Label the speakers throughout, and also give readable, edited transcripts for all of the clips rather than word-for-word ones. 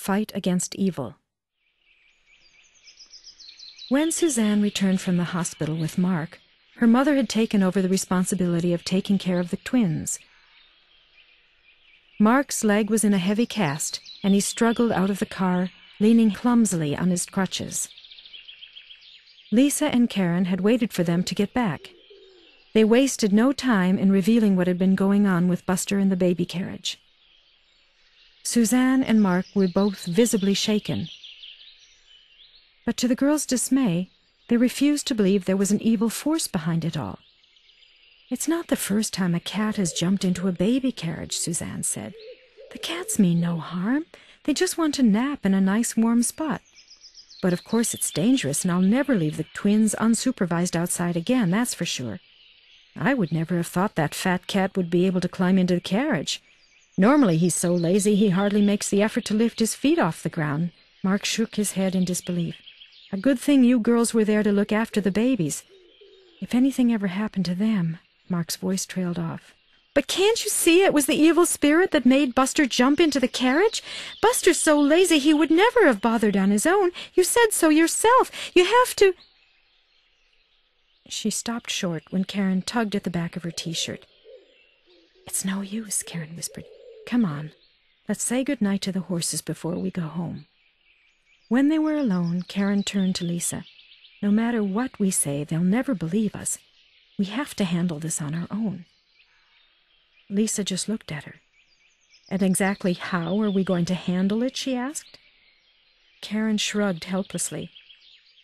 Speaker 1: fight against evil. When Suzanne returned from the hospital with Marc, her mother had taken over the responsibility of taking care of the twins. Marc's leg was in a heavy cast, and he struggled out of the car, leaning clumsily on his crutches. Lisa and Karen had waited for them to get back. They wasted no time in revealing what had been going on with Buster in the baby carriage. Suzanne and Marc were both visibly shaken. But to the girls' dismay, they refused to believe there was an evil force behind it all. "It's not the first time a cat has jumped into a baby carriage," Suzanne said. "The cats mean no harm. They just want to nap in a nice warm spot. But of course it's dangerous, and I'll never leave the twins unsupervised outside again, that's for sure. I would never have thought that fat cat would be able to climb into the carriage. Normally he's so lazy he hardly makes the effort to lift his feet off the ground." Marc shook his head in disbelief. "A good thing you girls were there to look after the babies. If anything ever happened to them..." Marc's voice trailed off. "But can't you see it was the evil spirit that made Buster jump into the carriage? Buster's so lazy he would never have bothered on his own. You said so yourself. You have to..." She stopped short when Karen tugged at the back of her t-shirt. "It's no use," Karen whispered. "Come on. Let's say good night to the horses before we go home." When they were alone, Karen turned to Lisa. "No matter what we say, they'll never believe us. We have to handle this on our own." Lisa just looked at her. "And exactly how are we going to handle it?" she asked. Karen shrugged helplessly.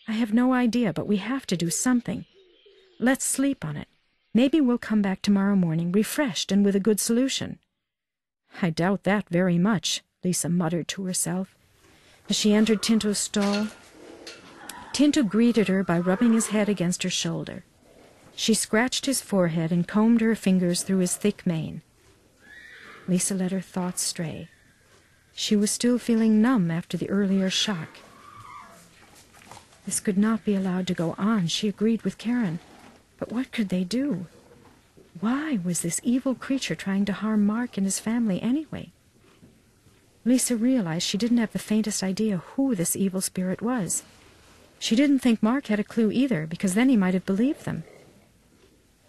Speaker 1: "I have no idea, but we have to do something. Let's sleep on it. Maybe we'll come back tomorrow morning refreshed and with a good solution." "I doubt that very much," Lisa muttered to herself. As she entered Tinto's stall, Tinto greeted her by rubbing his head against her shoulder. She scratched his forehead and combed her fingers through his thick mane. Lisa let her thoughts stray. She was still feeling numb after the earlier shock. This could not be allowed to go on, she agreed with Karen. But what could they do? Why was this evil creature trying to harm Marc and his family anyway? Lisa realized she didn't have the faintest idea who this evil spirit was. She didn't think Marc had a clue either, because then he might have believed them.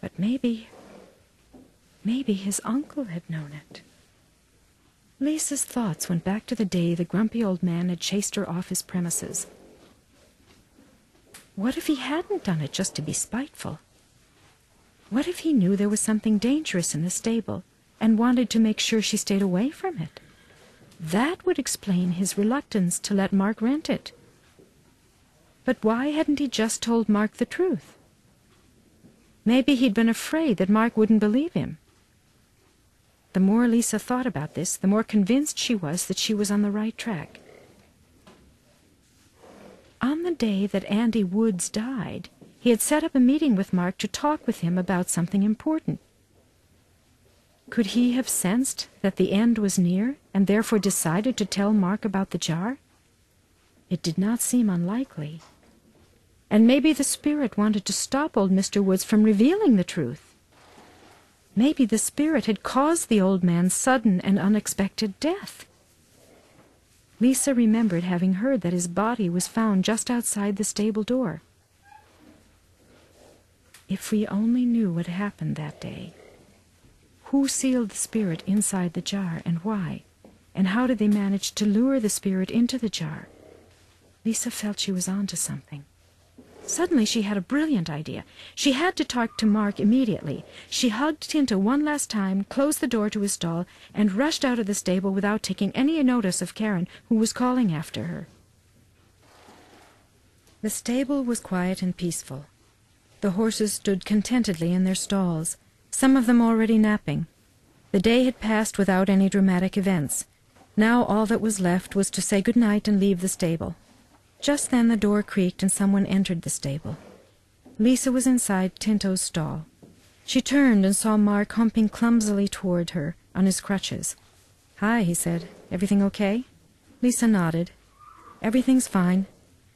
Speaker 1: But maybe his uncle had known it. Lisa's thoughts went back to the day the grumpy old man had chased her off his premises. What if he hadn't done it just to be spiteful? What if he knew there was something dangerous in the stable and wanted to make sure she stayed away from it? That would explain his reluctance to let Marc rent it. But why hadn't he just told Marc the truth? Maybe he'd been afraid that Marc wouldn't believe him. The more Lisa thought about this, the more convinced she was that she was on the right track. On the day that Andy Woods died, he had set up a meeting with Marc to talk with him about something important. Could he have sensed that the end was near, and therefore decided to tell Marc about the jar? It did not seem unlikely. And maybe the spirit wanted to stop old Mr. Woods from revealing the truth. Maybe the spirit had caused the old man's sudden and unexpected death. Lisa remembered having heard that his body was found just outside the stable door. If we only knew what happened that day. Who sealed the spirit inside the jar, and why? And how did they manage to lure the spirit into the jar? Lisa felt she was on to something. Suddenly she had a brilliant idea. She had to talk to Marc immediately. She hugged Tinto one last time, closed the door to his stall, and rushed out of the stable without taking any notice of Karen, who was calling after her. The stable was quiet and peaceful. The horses stood contentedly in their stalls, some of them already napping. The day had passed without any dramatic events. Now all that was left was to say good night and leave the stable. Just then the door creaked and someone entered the stable. Lisa was inside Tinto's stall. She turned and saw Marc humping clumsily toward her on his crutches. "Hi," he said. "Everything okay?" Lisa nodded. "Everything's fine.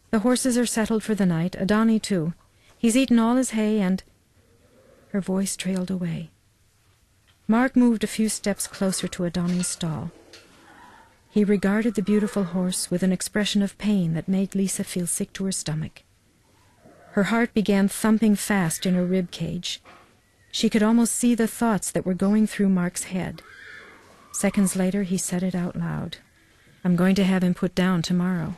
Speaker 1: The horses are settled for the night, Adani too. He's eaten all his hay and—" Her voice trailed away. Marc moved a few steps closer to Adani's stall. He regarded the beautiful horse with an expression of pain that made Lisa feel sick to her stomach. Her heart began thumping fast in her rib cage. She could almost see the thoughts that were going through Marc's head. Seconds later, he said it out loud. "I'm going to have him put down tomorrow."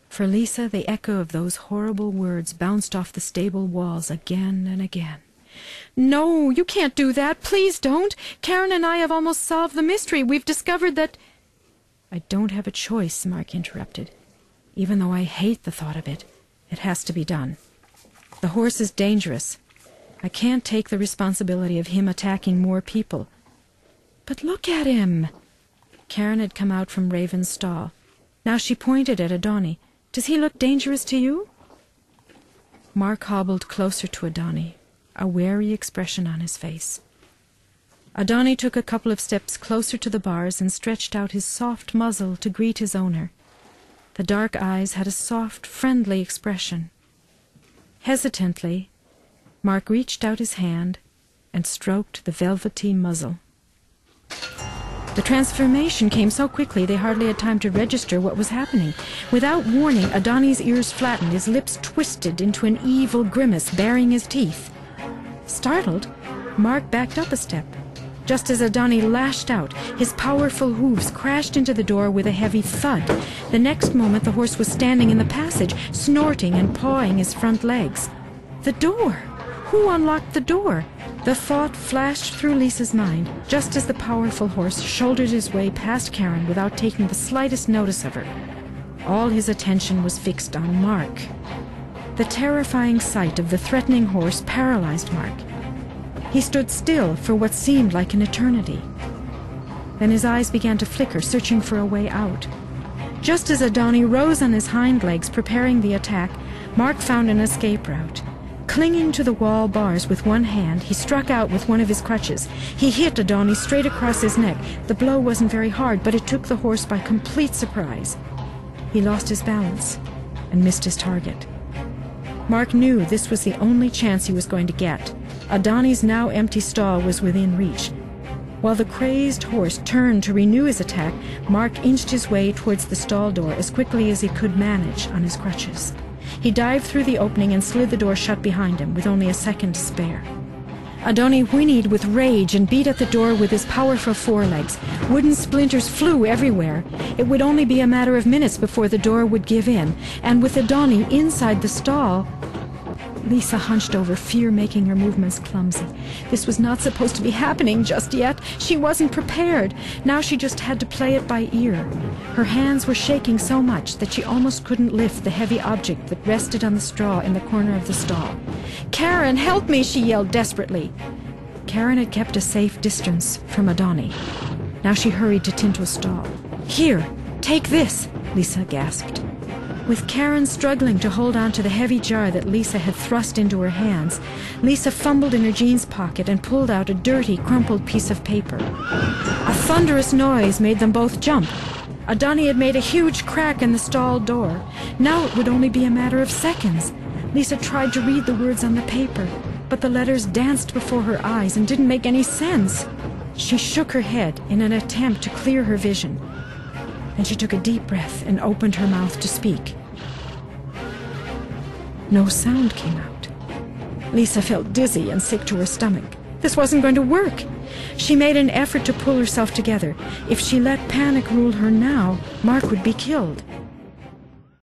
Speaker 1: For Lisa, the echo of those horrible words bounced off the stable walls again and again. "No, you can't do that. Please don't. Karen and I have almost solved the mystery. We've discovered that—" "I don't have a choice," Marc interrupted. "Even though I hate the thought of it, it has to be done. The horse is dangerous. I can't take the responsibility of him attacking more people." "But look at him!" Karen had come out from Raven's stall. Now she pointed at Adani. "Does he look dangerous to you?" Marc hobbled closer to Adani, a wary expression on his face. Adani took a couple of steps closer to the bars and stretched out his soft muzzle to greet his owner. The dark eyes had a soft, friendly expression. Hesitantly, Marc reached out his hand and stroked the velvety muzzle. The transformation came so quickly they hardly had time to register what was happening. Without warning, Adani's ears flattened, his lips twisted into an evil grimace, baring his teeth. Startled, Marc backed up a step. Just as Adani lashed out, his powerful hooves crashed into the door with a heavy thud. The next moment, the horse was standing in the passage, snorting and pawing his front legs. The door! Who unlocked the door? The thought flashed through Lisa's mind, just as the powerful horse shouldered his way past Karen without taking the slightest notice of her. All his attention was fixed on Marc. The terrifying sight of the threatening horse paralyzed Marc. He stood still for what seemed like an eternity. Then his eyes began to flicker, searching for a way out. Just as Adani rose on his hind legs, preparing the attack, Marc found an escape route. Clinging to the wall bars with one hand, he struck out with one of his crutches. He hit Adani straight across his neck. The blow wasn't very hard, but it took the horse by complete surprise. He lost his balance and missed his target. Marc knew this was the only chance he was going to get. Adani's now empty stall was within reach. While the crazed horse turned to renew his attack, Marc inched his way towards the stall door as quickly as he could manage on his crutches. He dived through the opening and slid the door shut behind him, with only a second to spare. Adani whinnied with rage and beat at the door with his powerful forelegs. Wooden splinters flew everywhere. It would only be a matter of minutes before the door would give in, and with Adani inside the stall... Lisa hunched over, fear making her movements clumsy. This was not supposed to be happening just yet. She wasn't prepared. Now she just had to play it by ear. Her hands were shaking so much that she almost couldn't lift the heavy object that rested on the straw in the corner of the stall. "Karen, help me!" she yelled desperately. Karen had kept a safe distance from Adani. Now she hurried to Tinto's stall. "Here, take this!" Lisa gasped. With Karen struggling to hold on to the heavy jar that Lisa had thrust into her hands, Lisa fumbled in her jeans pocket and pulled out a dirty, crumpled piece of paper. A thunderous noise made them both jump. Adani had made a huge crack in the stall door. Now it would only be a matter of seconds. Lisa tried to read the words on the paper, but the letters danced before her eyes and didn't make any sense. She shook her head in an attempt to clear her vision. Then she took a deep breath and opened her mouth to speak. No sound came out. Lisa felt dizzy and sick to her stomach. This wasn't going to work. She made an effort to pull herself together. If she let panic rule her now, Marc would be killed.